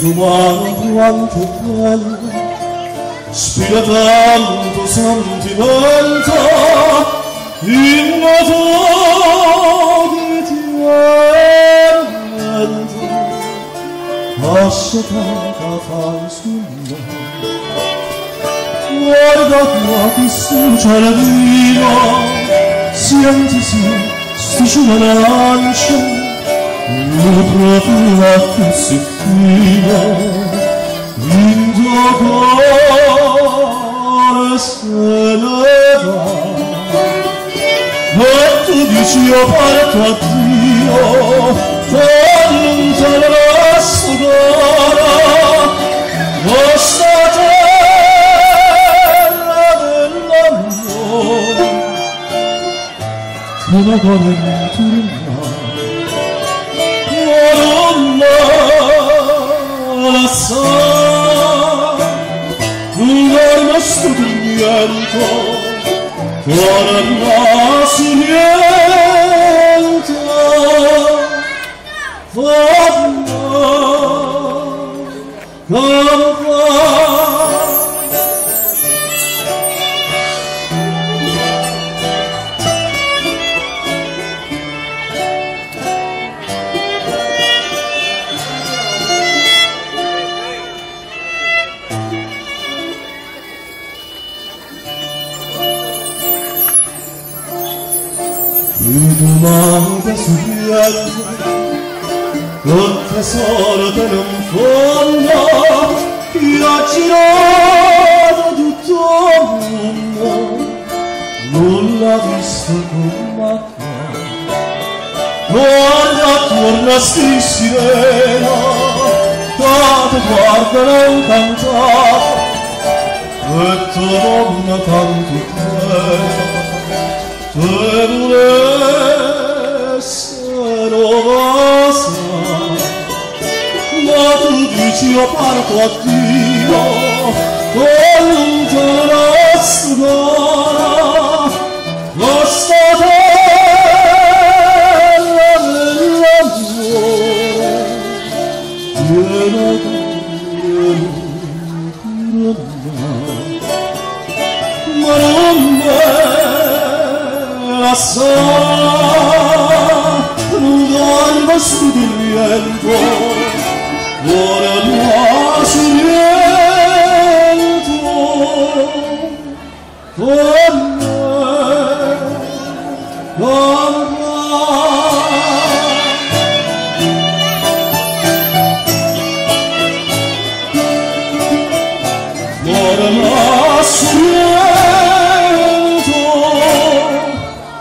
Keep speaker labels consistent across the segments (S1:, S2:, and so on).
S1: domani quanto bello, spira tanto sentimento, in modo che ti vermento, asciugata fai sul mare, guarda qua che succia la vino, sentisi striscia l'arancia, il profumo così fino, in tuo cuore se ne va. E tu dici io parto a Dio, con lontano resto d'ora, questa terra dell'amore, che la cuore non torna. La sa, lungo il nostro niente, cuore naso niente, il domani subiendo, un tesoro che non fondo, io ho girato tutto il mondo, nulla visto come te. Guarda, torna sti sirena, te guardano un cantato, e tu donna tanto bella, te volessero basare, ma tu dici io parto a Dio, con lontano resto d'ora, questa terra dell'amore, piena di ma non la sa, lungo il studiento, cuore naso niente, con me, cuore naso niente,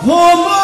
S1: con me.